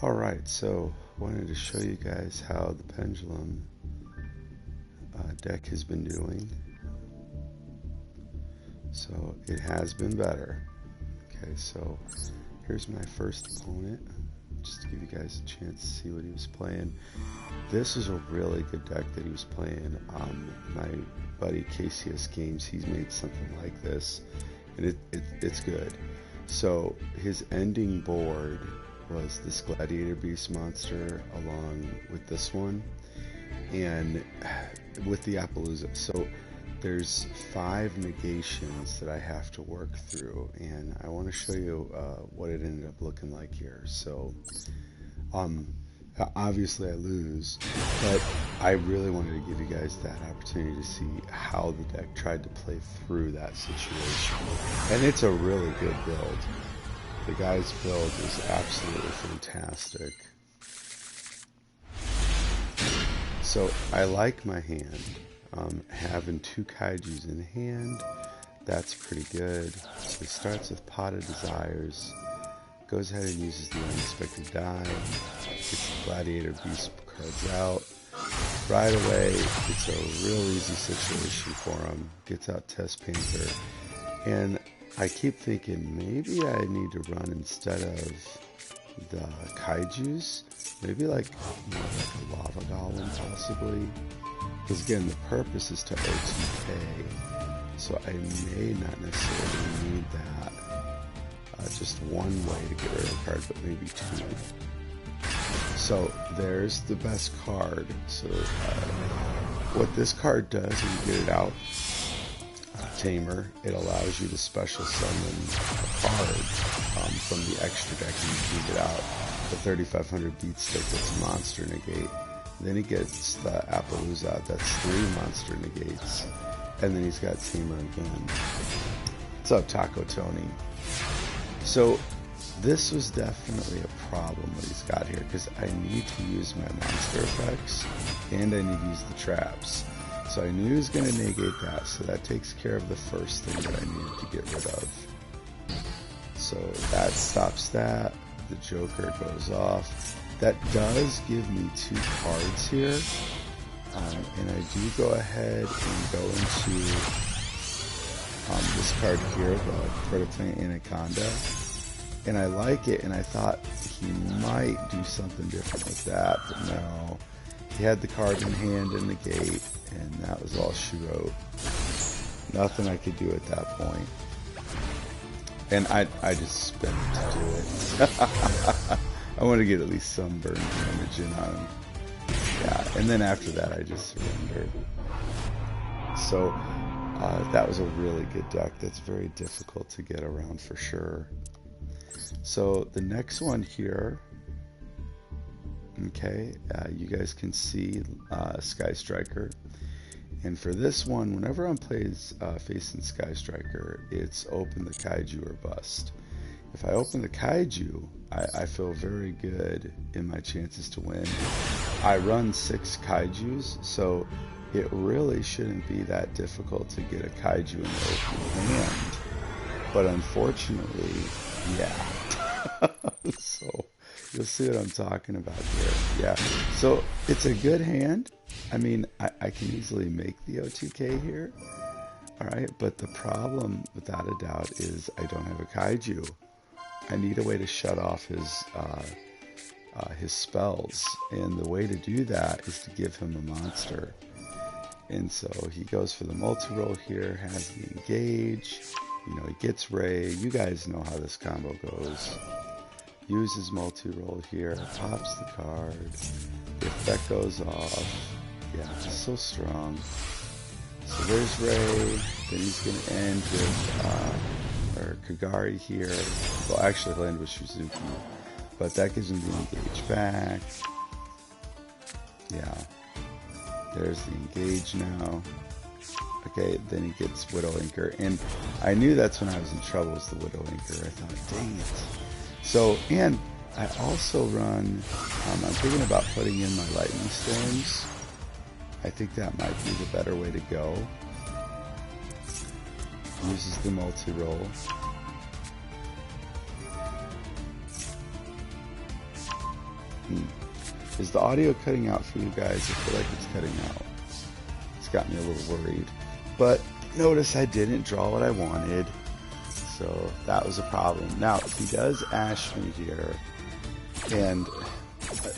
Alright, so wanted to show you guys how the Pendulum deck has been doing. So it has been better. Okay, so here's my first opponent, just to give you guys a chance to see what he was playing. This is a really good deck that he was playing. My buddy KCS Games, he's made something like this, and it's good. So his ending board was this Gladiator Beast monster along with this one, and with the Appaloosa. So there's 5 negations that I have to work through, and I want to show you what it ended up looking like here. So obviously I lose, but I really wanted to give you guys that opportunity to see how the deck tried to play through that situation. And it's a really good build. The guy's build is absolutely fantastic. So I like my hand. Having 2 kaijus in hand, that's pretty good. It starts with Pot of Desires, goes ahead and uses the Unexpected Die, gets the Gladiator Beast cards out. Right away, it's a real easy situation for him. Gets out Test Panther, and I keep thinking maybe I need to run, instead of the kaijus, maybe like a lava golem possibly, because again the purpose is to OTK, so I may not necessarily need that. Just one way to get rid of a card, but maybe 2. So there's the best card. So what this card does when you get it out, Tamer, it allows you to special summon a card from the extra deck, and you can get out the 3500 beat stick that's a monster negate. Then he gets the Appaloosa out, that's 3 monster negates, and then he's got Tamer again. What's up, Taco Tony? So this was definitely a problem what he's got here, because I need to use my monster effects and I need to use the traps. So I knew he was going to negate that, so that takes care of the first thing that I needed to get rid of. So that stops that. The Joker goes off. That does give me 2 cards here, and I do go ahead and go into this card here, the Protoplant Anaconda, and I like it, and I thought he might do something different with that, but no. He had the card in hand in the gate, and that was all she wrote. Nothing I could do at that point. And I just spent it to do it. I want to get at least some burn damage in on him. Yeah, and then after that I just surrendered. So that was a really good deck that's very difficult to get around for sure. So the next one here, okay, you guys can see Sky Striker, and for this one, whenever I'm facing Sky Striker, it's open the kaiju or bust. If I open the kaiju, I feel very good in my chances to win. I run 6 kaijus, so it really shouldn't be that difficult to get a kaiju in the open hand, but unfortunately, yeah. So you'll see what I'm talking about here. Yeah, so it's a good hand. I mean, I can easily make the OTK here. Alright, but the problem, without a doubt, is I don't have a kaiju. I need a way to shut off his spells, and the way to do that is to give him a monster. And so he goes for the multi-roll here, has the engage, you know, he gets Ray. You guys know how this combo goes. Uses multi-roll here, pops the card, the effect goes off. Yeah, it's so strong. So there's Ray, then he's going to end with Kagari here. Well, actually he'll end with Shizuki, but that gives him the engage back. Yeah, there's the engage now. Okay, then he gets Widow Anchor, and I knew that's when I was in trouble, was the Widow Anchor. I thought, dang it. So, and I also run, I'm thinking about putting in my Lightning Storms. I think that might be the better way to go. Uses the multi-roll. Is the audio cutting out for you guys? I feel like it's cutting out. It's got me a little worried. But notice I didn't draw what I wanted. So that was a problem. Now, he does ash me here. And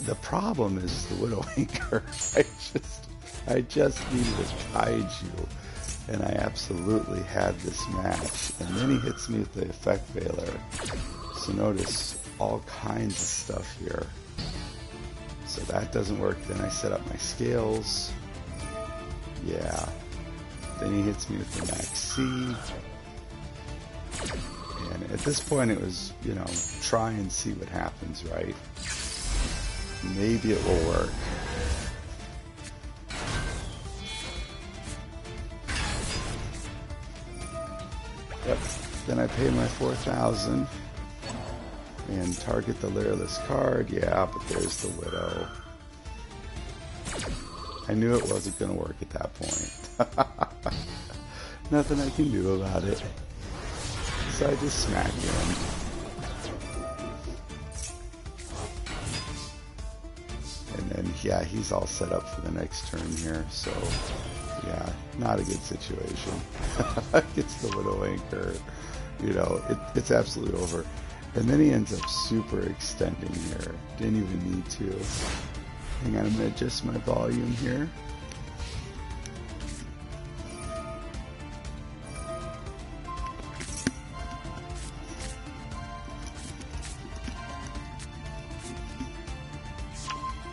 the problem is the Widowmaker. I just needed a kaiju. And I absolutely had this match. And then he hits me with the effect veiler. So notice all kinds of stuff here. So that doesn't work. Then I set up my scales. Yeah. Then he hits me with the max C. And at this point it was, you know, try and see what happens, right? Maybe it will work. Yep. Then I pay my 4,000 and target the Lyreless card. Yeah, but there's the Widow. I knew it wasn't going to work at that point. Nothing I can do about it. So I just smack him. And then, yeah, he's all set up for the next turn here. So, yeah, not a good situation. Gets the Widowmaker. You know, it's absolutely over. And then he ends up super extending here. Didn't even need to. Hang on, I'm going to adjust my volume here.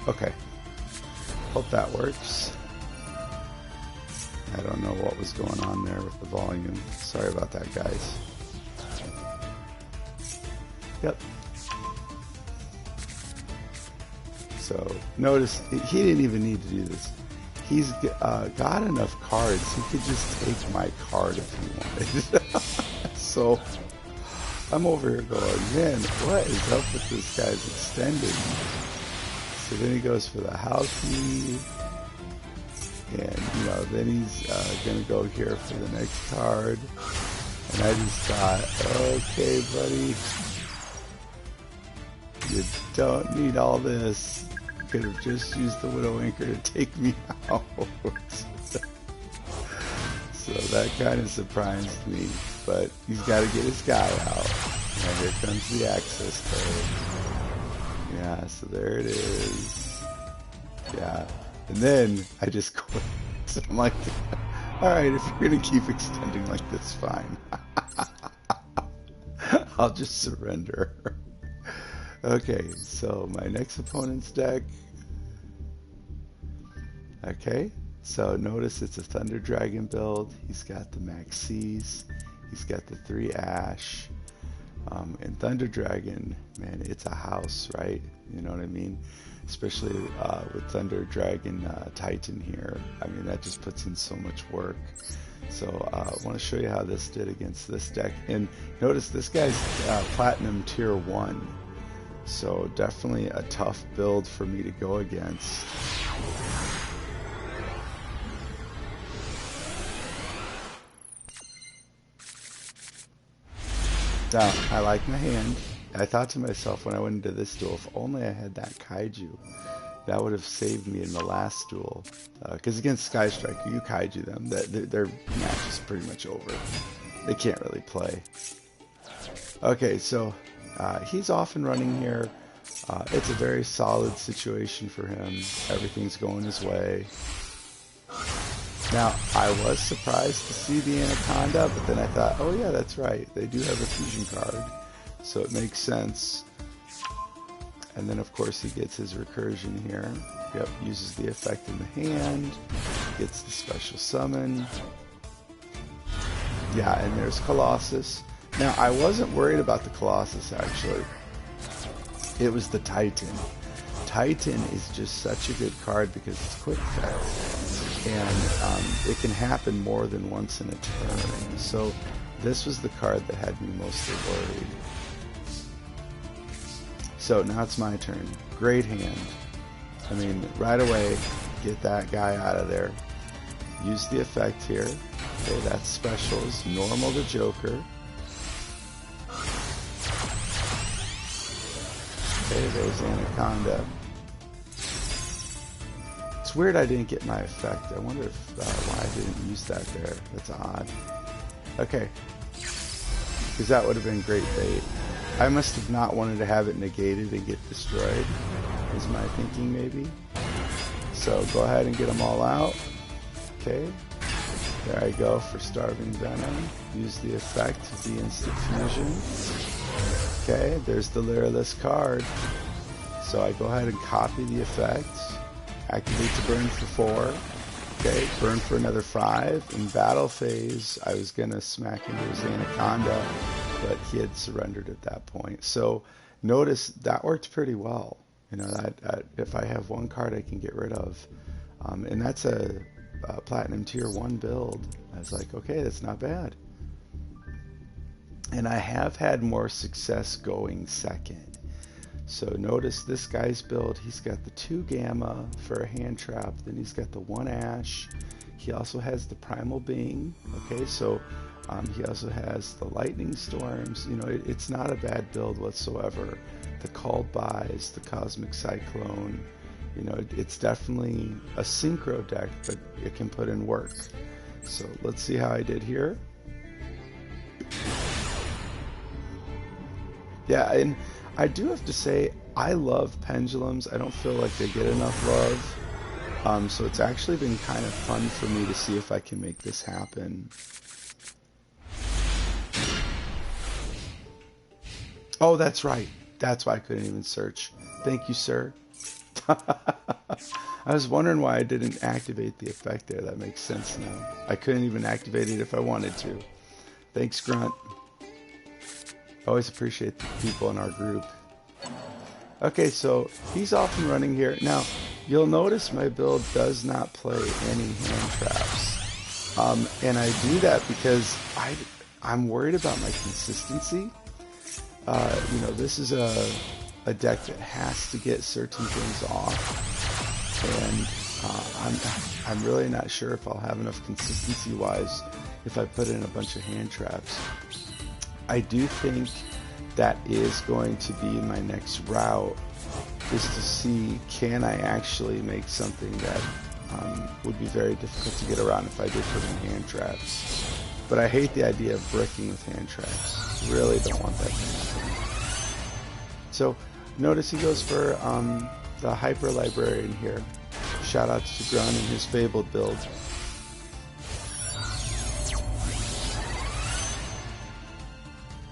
Okay. Hope that works. I don't know what was going on there with the volume. Sorry about that, guys. Yep. So notice he didn't even need to do this. He's got enough cards. He could just take my card if he wanted. So I'm over here going, man, what is up with this guy's extended? So then he goes for the Halki. And, you know, then he's going to go here for the next card. And I just thought, okay, buddy. You don't need all this. You could have just used the Widowmaker to take me out. So that kind of surprised me. But he's got to get his guy out. And here comes the access code. Yeah, so there it is. Yeah. And then I just quit. So I'm like, alright, if you're going to keep extending like this, fine. I'll just surrender. Okay, so my next opponent's deck. Okay, so notice it's a Thunder Dragon build. He's got the Max C's. He's got the 3 Ash. And Thunder Dragon, man, it's a house, right? You know what I mean? Especially with Thunder Dragon Titan here. I mean, that just puts in so much work. So I want to show you how this did against this deck. And notice this guy's Platinum Tier 1. So definitely a tough build for me to go against. Now, I like my hand. I thought to myself when I went into this duel, if only I had that kaiju, that would have saved me in the last duel. Because against Sky Striker, you kaiju them, their match is pretty much over. They can't really play. Okay, so he's off and running here. It's a very solid situation for him. Everything's going his way. Now, I was surprised to see the Anaconda, but then I thought, oh yeah, that's right. They do have a fusion card, so it makes sense. And then, of course, he gets his recursion here. Yep, uses the effect in the hand, gets the special summon. Yeah, and there's Colossus. Now, I wasn't worried about the Colossus, actually. It was the Titan. Titan is just such a good card because it's quick effect. And it can happen more than once in a turn. So this was the card that had me mostly worried. So now it's my turn. Great hand. I mean, right away, get that guy out of there. Use the effect here. Okay, that's specials. Normal to Joker. Okay, there's Anaconda. It's weird I didn't get my effect. I wonder if why I didn't use that there. That's odd. Okay. Because that would have been great bait. I must have not wanted to have it negated and get destroyed, is my thinking maybe. So go ahead and get them all out. Okay. There I go for Starving Venom. Use the effect of the instant fusion. Okay, there's the Lyraless card. So I go ahead and copy the effect. Activate to burn for 4. Okay, burn for another 5. In battle phase, I was going to smack into his Anaconda, but he had surrendered at that point. So notice that worked pretty well. You know, that if I have one card I can get rid of. And that's a Platinum Tier 1 build. I was like, okay, that's not bad. And I have had more success going second. So notice this guy's build, he's got the 2 Gamma for a hand trap, then he's got the 1 Ash. He also has the Primal Being, okay, so he also has the Lightning Storms. You know, it's not a bad build whatsoever. The Called Bys, the Cosmic Cyclone, you know, it's definitely a synchro deck, but it can put in work. So let's see how I did here. Yeah, and I do have to say, I love pendulums. I don't feel like they get enough love. So it's actually been kind of fun for me to see if I can make this happen. Oh, that's right. That's why I couldn't even search. Thank you, sir. I was wondering why I didn't activate the effect there. That makes sense now. I couldn't even activate it if I wanted to. Thanks, Grunt. Always appreciate the people in our group. Okay, so he's off and running here. Now, you'll notice my build does not play any hand traps. And I do that because I'm worried about my consistency. You know, this is a deck that has to get certain things off. And I'm really not sure if I'll have enough consistency-wise if I put in a bunch of hand traps. I do think that is going to be my next route, is to see, can I actually make something that would be very difficult to get around if I did put in hand traps. But I hate the idea of bricking with hand traps. Really don't want that to happen. So notice he goes for the Hyper Librarian here. Shout out to Grun and his Fabled build.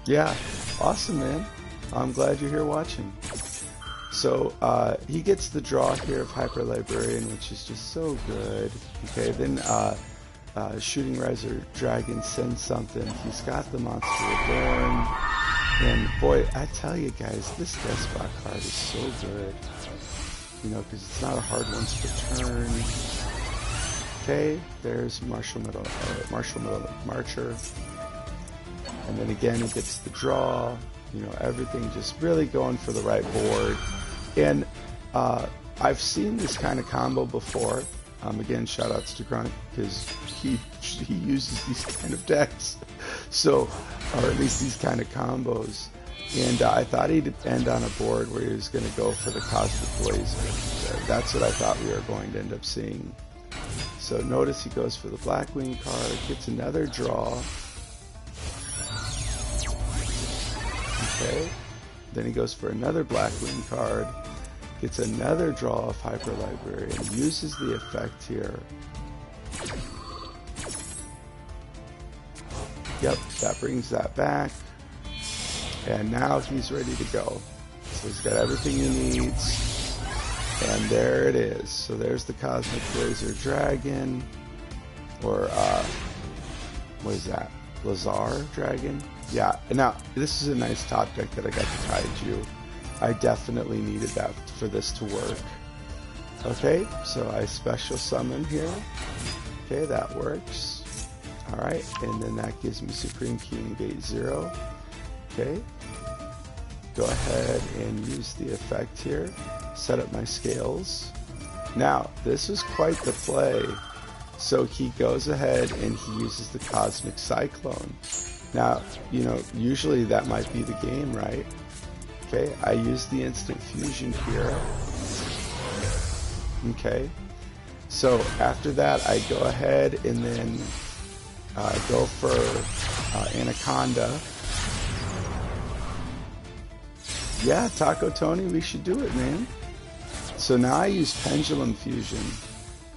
Yeah, awesome, man. I'm glad you're here watching. So he gets the draw here of Hyper Librarian, which is just so good. Okay, then Shooting Riser Dragon sends something. He's got the Monster Reborn. And boy, I tell you guys, this Despot card is so good. You know, because it's not a hard one per turn. Okay, there's Martial Marcher. And then again, he gets the draw. You know, everything just really going for the right board. And I've seen this kind of combo before. Again, shout outs to Grunt, because he uses these kind of decks. So, or at least these kind of combos. And I thought he'd end on a board where he was going to go for the Cosmic Blazer. That's what I thought we were going to end up seeing. So notice he goes for the Blackwing card, gets another draw. Okay, then he goes for another Blackwing card, gets another draw of Hyper Librarian, uses the effect here. Yep, that brings that back. And now he's ready to go. So he's got everything he needs. And there it is. So there's the Cosmic Blazer Dragon. Or, what is that? Lazar Dragon? Yeah, now this is a nice top deck that I got to Kaiju. I definitely needed that for this to work. Okay, so I special summon here. Okay, that works. Alright, and then that gives me Supreme King Gate 0. Okay, go ahead and use the effect here. Set up my scales. Now, this is quite the play. So he goes ahead and he uses the Cosmic Cyclone. Now, you know, usually that might be the game, right? Okay, I use the instant fusion here. Okay, So after that, I go ahead and then go for Anaconda. Yeah, Taco Tony, we should do it, man. So now I use Pendulum Fusion.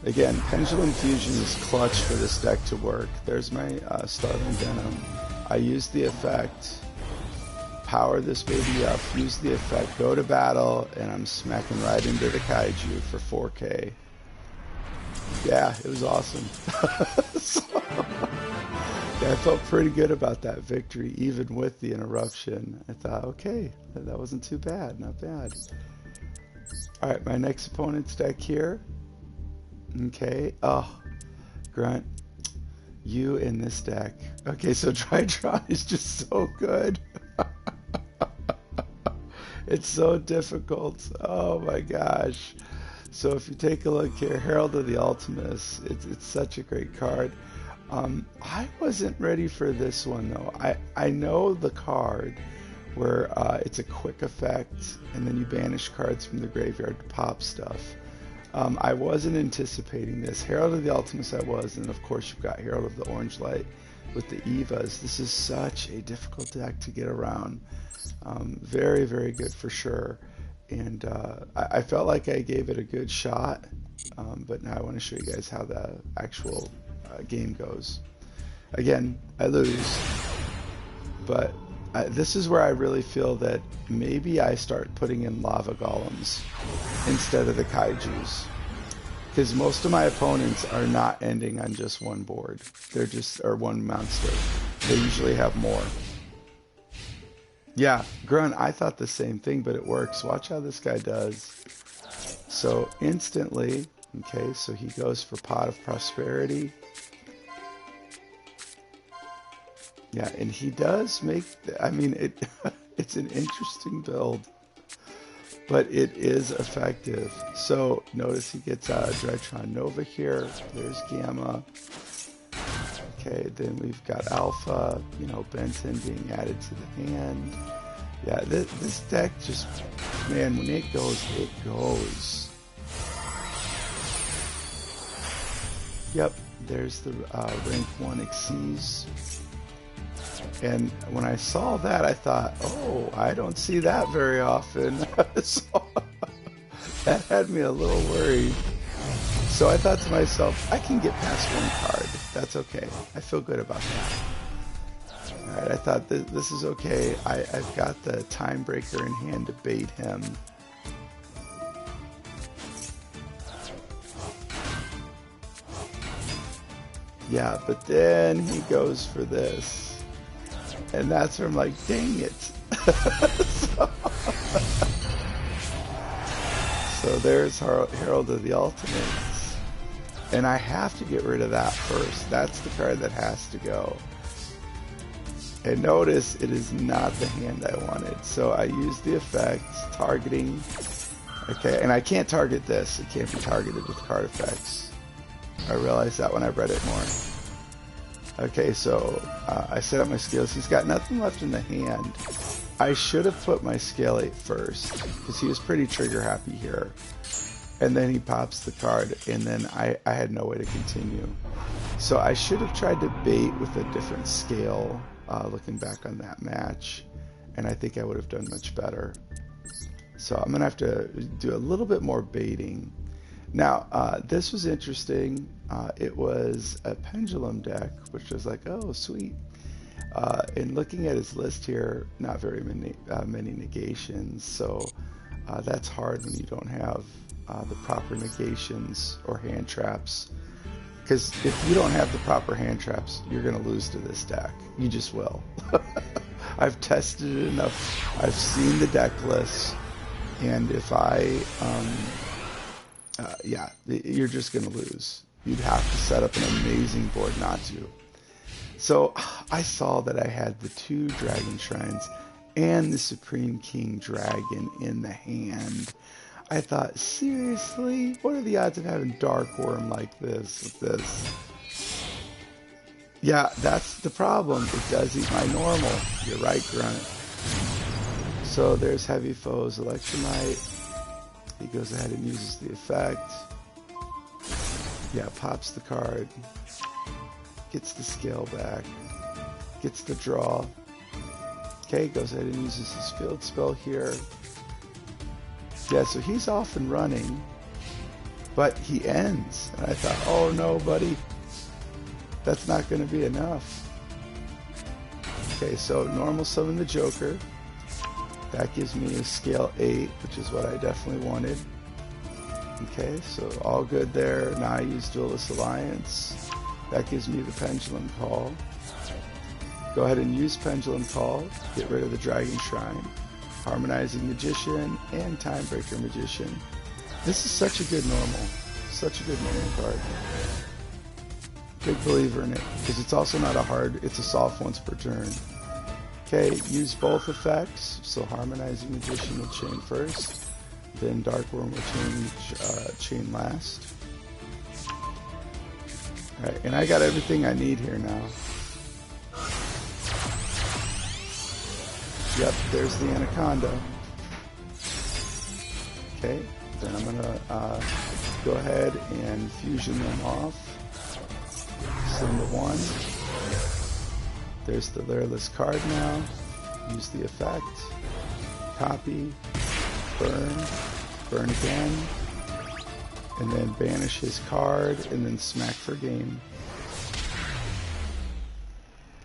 Again, Pendulum Fusion is clutch for this deck to work. There's my Starving Venom. I use the effect, power this baby up, use the effect, go to battle, and I'm smacking right into the Kaiju for 4K. Yeah, it was awesome. So, yeah, I felt pretty good about that victory, even with the interruption. I thought, okay, that wasn't too bad, not bad. Alright, my next opponent's deck here. Okay, oh, Grunt, you in this deck. Okay, so Drytron is just so good. It's so difficult. Oh my gosh. So if you take a look here, Herald of the Ultimus, it's such a great card. I wasn't ready for this one though. I know the card where it's a quick effect and then you banish cards from the graveyard to pop stuff. I wasn't anticipating this. Herald of the Ultimus I was, and of course you've got Herald of the Orange Light with the Evas. This is such a difficult deck to get around. Very, very good for sure. And I felt like I gave it a good shot, but now I want to show you guys how the actual game goes. Again, I lose, but this is where I really feel that maybe I start putting in lava golems instead of the kaijus, because most of my opponents are not ending on just one board. They're just, or one monster. They usually have more. Yeah, Grunt, I thought the same thing, but it works. Watch how this guy does. So instantly, okay, so he goes for Pot of Prosperity. Yeah, and he does make, I mean, it's an interesting build, but it is effective. So notice he gets Drytron Nova here. There's Gamma. Okay, then we've got Alpha, you know, Benton being added to the hand. Yeah, this deck just, man, when it goes, it goes. Yep, there's the rank 1 Xyz. And when I saw that, I thought, oh, I don't see that very often. So that had me a little worried. So I thought to myself, I can get past one card. That's okay. I feel good about that. Alright, I thought this is okay. I've got the Time Breaker in hand to bait him. Yeah, but then he goes for this. And that's where I'm like, dang it. So there's Herald of the Ultimates. And I have to get rid of that first. That's the card that has to go. And notice it is not the hand I wanted. So I use the effect, targeting. Okay, and I can't target this. It can't be targeted with card effects. I realized that when I read it more. Okay, so I set up my scales. He's got nothing left in the hand. I should have put my Scale 8 first, because he was pretty trigger happy here. And then he pops the card, and then I had no way to continue. So I should have tried to bait with a different scale, looking back on that match. And I think I would have done much better. So I'm going to have to do a little bit more baiting. Now, this was interesting. It was a Pendulum deck, which was like, oh, sweet. And looking at his list here, not very many negations. So that's hard when you don't have the proper negations or hand traps. Because if you don't have the proper hand traps, you're going to lose to this deck. You just will. I've tested it enough. I've seen the deck lists. And if yeah, you're just going to lose. You'd have to set up an amazing board not to. So I saw that I had the 2 Dragon Shrines and the Supreme King Dragon in the hand. I thought, seriously? What are the odds of having Dark Worm like this with this? Yeah, that's the problem. It does eat my normal. You're right, Grunt. So there's Heavy Foes, Electromite. He goes ahead and uses the effect. Yeah, pops the card, gets the scale back, gets the draw. Okay, goes ahead and uses his field spell here. Yeah, so he's off and running, but he ends. And I thought, oh no, buddy, that's not going to be enough. Okay, so normal summon the Joker. That gives me a scale 8, which is what I definitely wanted. Okay, so all good there. Now I use Duelist Alliance. That gives me the Pendulum Call. Go ahead and use Pendulum Call. Get rid of the Dragon Shrine. Harmonizing Magician and Timebreaker Magician. This is such a good normal. Such a good normal card. Big believer in it. Because it's also not a hard, it's a soft once per turn. Okay, use both effects. So Harmonizing Magician will chain first. Then Dark Worm will chain last. Alright, and I got everything I need here now. Yep, there's the Anaconda. Okay, then I'm gonna go ahead and fusion them off. Send the 1. There's the Lairless card now. Use the effect. Copy. Burn. Burn again. And then banish his card, and then smack for game.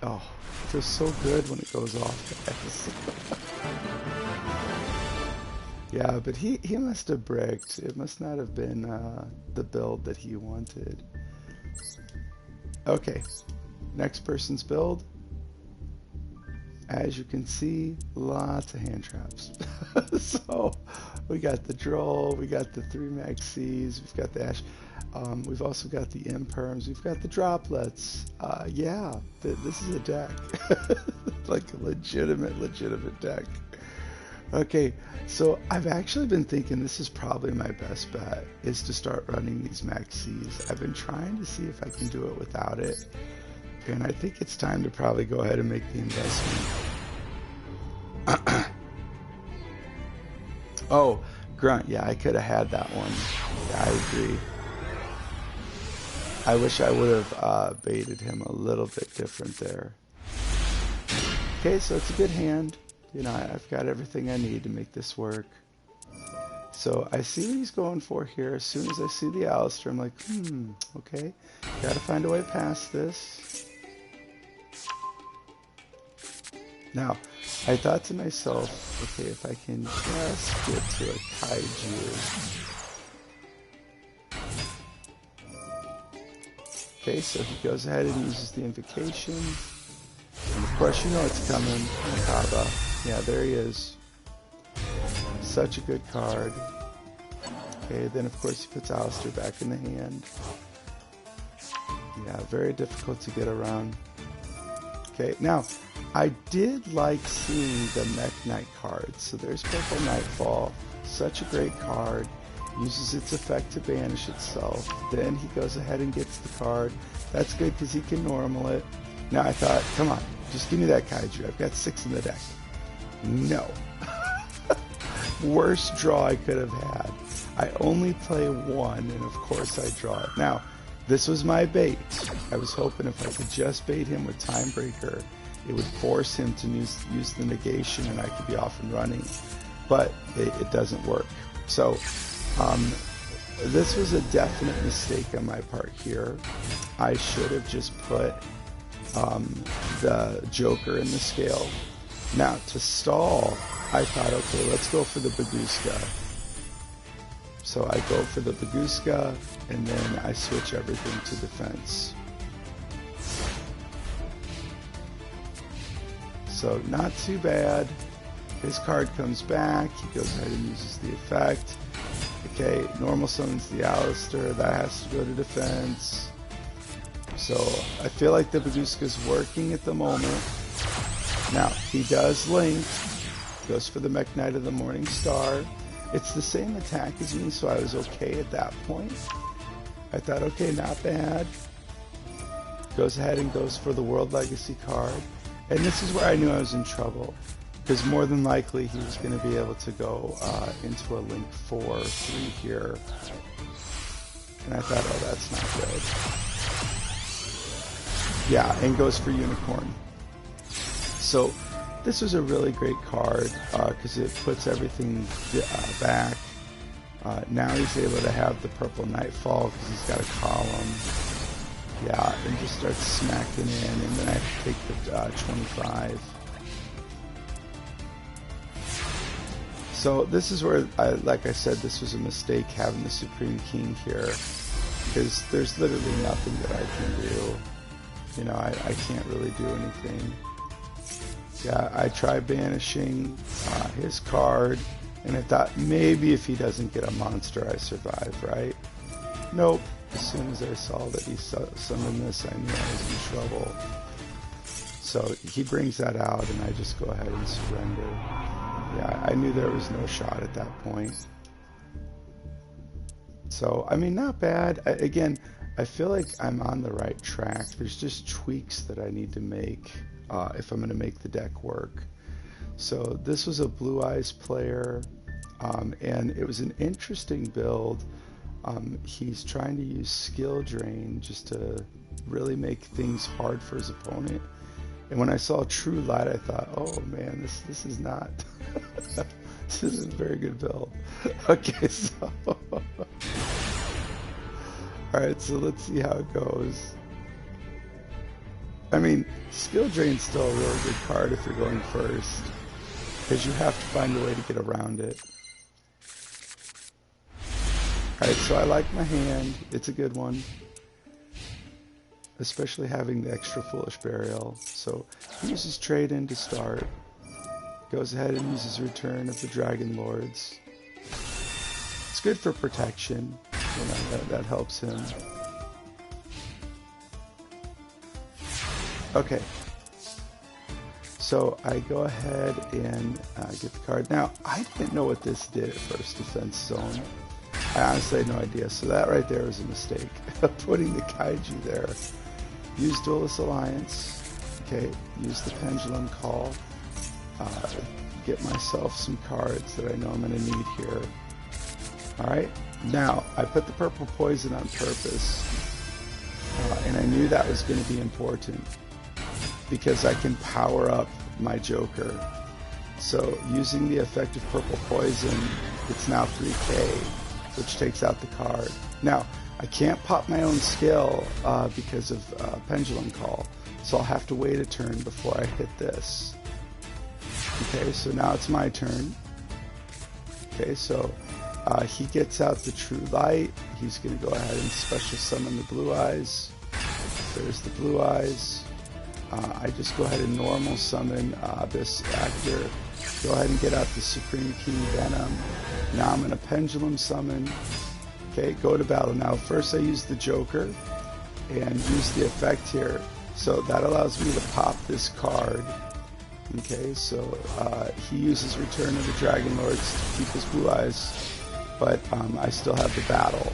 Oh, it feels so good when it goes off, guys. Yeah, but he must have bricked. It must not have been the build that he wanted. Okay, next person's build. As you can see, lots of hand traps. So we got the Droll, we got the 3 Maxis, we've got the Ash, we've also got the Imperms, we've got the Droplets. Yeah, this is a deck. Like a legitimate deck. Okay, so I've actually been thinking this is probably my best bet, is to start running these Maxis. I've been trying to see if I can do it without it. And I think it's time to probably go ahead and make the investment. Oh, Grunt. Yeah, I could have had that one. Yeah, I agree. I wish I would have baited him a little bit different there. Okay, so it's a good hand. You know, I've got everything I need to make this work. So I see what he's going for here. As soon as I see the Alistair, I'm like, okay. Gotta find a way past this. Now, I thought to myself, okay, if I can just get to a Kaiju. Okay, so he goes ahead and uses the Invocation. And of course, you know it's coming. Makaba. Yeah, there he is. Such a good card. Okay, then of course he puts Alistair back in the hand. Yeah, very difficult to get around. Okay, now, I did like seeing the Mech Knight card. So there's Purple Nightfall. Such a great card. Uses its effect to banish itself. Then he goes ahead and gets the card. That's good because he can normal it. Now I thought, come on, just give me that Kaiju. I've got 6 in the deck. No. Worst draw I could have had. I only play 1, and of course I draw it. Now, this was my bait. I was hoping if I could just bait him with Timebreaker, it would force him to use the negation and I could be off and running. But it doesn't work. So, this was a definite mistake on my part here. I should have just put the Joker in the scale. Now, to stall, I thought, okay, let's go for the Baguska. So I go for the Baguska, and then I switch everything to defense. So not too bad. His card comes back, he goes ahead and uses the effect. Okay, normal summons the Alistair, that has to go to defense. So I feel like the Baguska's working at the moment. Now, he does link, goes for the Mech Knight of the Morning Star. It's the same attack as me, so I was okay at that point. I thought, okay, not bad. Goes ahead and goes for the World Legacy card. And this is where I knew I was in trouble, because more than likely he was going to be able to go into a Link 4-3 here. And I thought, oh, that's not good. Yeah, and goes for Unicorn. So this was a really great card because it puts everything back. Now he's able to have the purple Nightfall because he's got a column. Yeah, and just starts smacking in, and then I have to take the 25. So this is where, like I said, this was a mistake having the Supreme King here, because there's literally nothing that I can do. You know, I can't really do anything. Yeah, I try banishing his card, and I thought maybe if he doesn't get a monster, I survive, right? Nope. As soon as I saw that he summoned this, I knew I was in trouble. So he brings that out, and I just go ahead and surrender. Yeah, I knew there was no shot at that point. So, I mean, not bad. Again, I feel like I'm on the right track. There's just tweaks that I need to make if I'm going to make the deck work. So this was a Blue Eyes player, and it was an interesting build. He's trying to use Skill Drain just to really make things hard for his opponent. And when I saw True Light, I thought, oh man, this is not, this isn't a very good build. Okay, so, alright, so let's see how it goes. I mean, Skill Drain's still a really good card if you're going first, because you have to find a way to get around it. Alright, so I like my hand. It's a good one. Especially having the extra Foolish Burial. So he uses Trade In to start. Goes ahead and uses Return of the Dragon Lords. It's good for protection. You know, that helps him. Okay. So I go ahead and get the card. Now, I didn't know what this did at first, Defense Zone. I honestly had no idea. So that right there was a mistake. Putting the Kaiju there. Use Duelist Alliance. Okay, use the Pendulum Call. Get myself some cards that I know I'm going to need here. Alright, now I put the purple poison on purpose. And I knew that was going to be important because I can power up my Joker. So using the effect of purple poison, it's now 3k, which takes out the card. Now, I can't pop my own skill because of Pendulum Call, so I'll have to wait a turn before I hit this. Okay, so now it's my turn. Okay, so he gets out the True Light. He's going to go ahead and special summon the Blue Eyes. There's the Blue Eyes. I just go ahead and normal summon this actor. Go ahead and get out the Supreme King Venom. Now I'm going to Pendulum Summon. Okay, go to battle. Now first I use the Joker and use the effect here. So that allows me to pop this card. Okay, so he uses Return of the Dragon Lords to keep his Blue Eyes, but I still have the battle.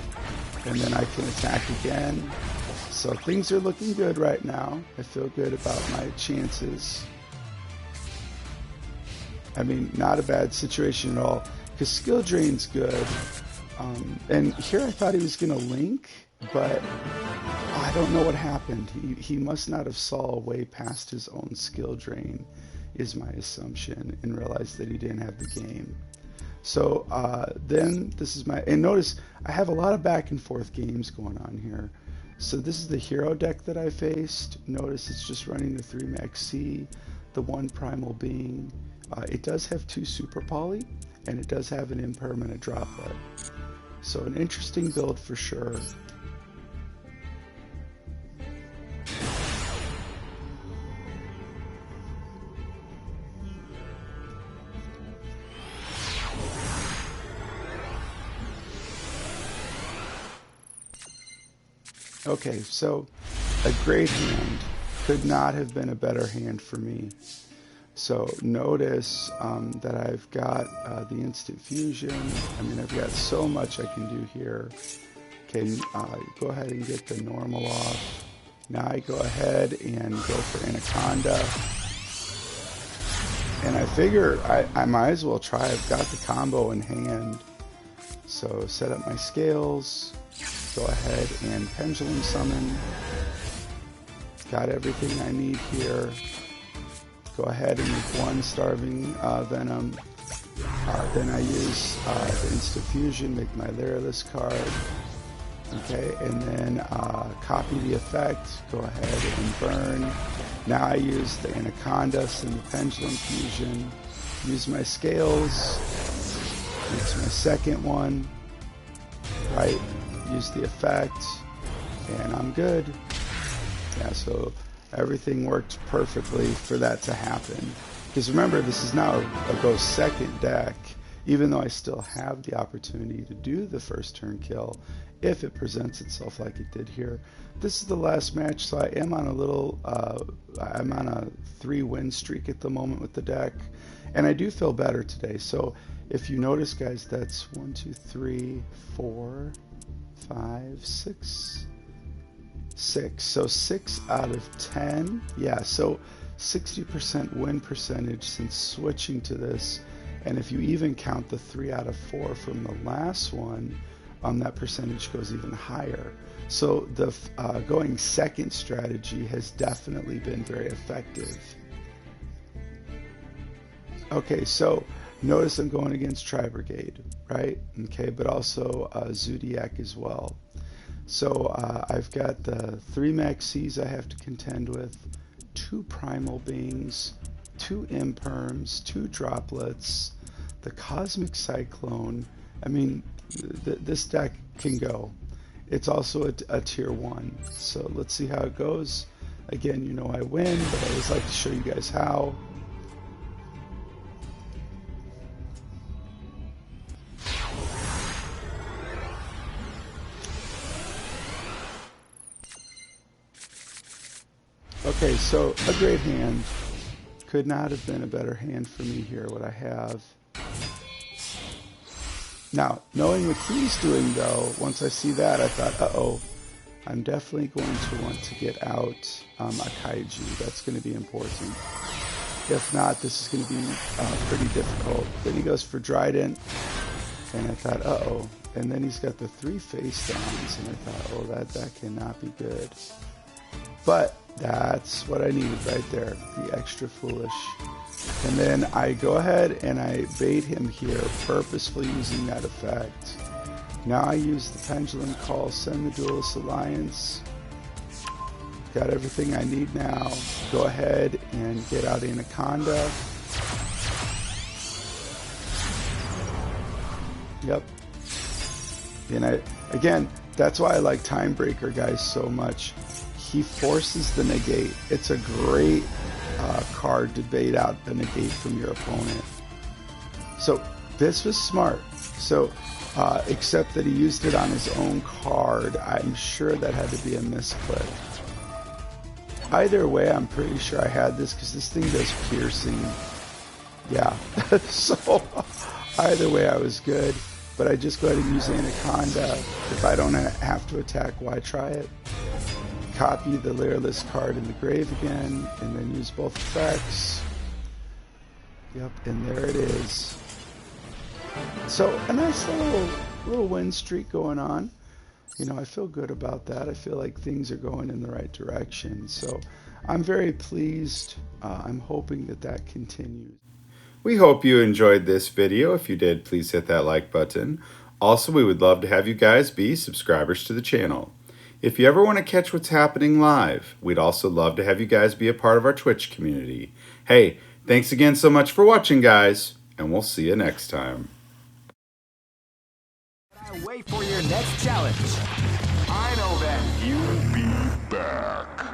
And then I can attack again. So things are looking good right now. I feel good about my chances. I mean, not a bad situation at all, because Skill Drain's good. And here I thought he was going to link, but I don't know what happened. He must not have saw way past his own Skill Drain, is my assumption, and realized that he didn't have the game. So then this is my, and notice I have a lot of back and forth games going on here. So this is the hero deck that I faced. Notice it's just running the 3 Max C, the 1 Primal Being. It does have 2 Super Poly, and it does have an impermanent droplet. So an interesting build for sure. Okay, so a great hand. Could not have been a better hand for me. So notice that I've got the instant fusion. I mean, I've got so much I can do here. Okay, go ahead and get the normal off. Now I go ahead and go for Anaconda. And I figure I might as well try. I've got the combo in hand. So set up my scales. go ahead and Pendulum Summon. Got everything I need here. Go ahead and make one Starving Venom. Then I use the Instant Fusion, make my Lyrillist card. Okay, and then copy the effect, go ahead and burn. Now I use the Anaconda and the Pendulum Fusion. Use my scales. Use my second one. Right, use the effect, and I'm good. Yeah, so everything worked perfectly for that to happen. Because remember, this is now a go second deck, even though I still have the opportunity to do the first turn kill if it presents itself like it did here. This is the last match, so I am on a little, I'm on a 3-win streak at the moment with the deck, and I do feel better today. So if you notice, guys, that's 1, 2, 3, 4, 5, 6. So 6 out of 10. Yeah, so 60% win percentage since switching to this. And if you even count the 3 out of 4 from the last one, that percentage goes even higher. So the going second strategy has definitely been very effective. Okay, so notice I'm going against Tri-Brigade, right? Okay, but also Zodiac as well. So I've got the 3 Maxis I have to contend with, 2 Primal Beings, 2 Imperms, 2 Droplets, the Cosmic Cyclone. I mean, this deck can go. It's also a tier 1. So let's see how it goes. Again, you know I win, but I always like to show you guys how. Okay, so a great hand. Could not have been a better hand for me here, what I have. Now, knowing what he's doing, though, once I see that, I thought, uh-oh, I'm definitely going to want to get out a Kaiju. That's going to be important. If not, this is going to be pretty difficult. Then he goes for Trident, and I thought, uh-oh. And then he's got the 3 face downs, and I thought, oh, that cannot be good. But that's what I needed right there, the extra foolish. And then I go ahead and I bait him here, purposefully using that effect. Now I use the Pendulum Call, send the Duelist Alliance. Got everything I need now. Go ahead and get out Anaconda. Yep. And again, that's why I like Timebreaker, guys, so much. He forces the negate. It's a great card to bait out the negate from your opponent. So this was smart. So except that he used it on his own card, I'm sure that had to be a misclick. Either way, I'm pretty sure I had this because this thing does piercing. Yeah, so either way I was good. But I just go ahead and use Anaconda. If I don't have to attack, why try it? Copy the Lyrillist card in the grave again, and then use both effects. Yep, and there it is. So a nice little win streak going on. You know, I feel good about that. I feel like things are going in the right direction. So I'm very pleased. I'm hoping that continues. We hope you enjoyed this video. If you did, please hit that like button. Also, we would love to have you guys be subscribers to the channel. If you ever want to catch what's happening live, we'd also love to have you guys be a part of our Twitch community. Hey, thanks again so much for watching, guys, and we'll see you next time. Wait for your next challenge. I know that you'll be back.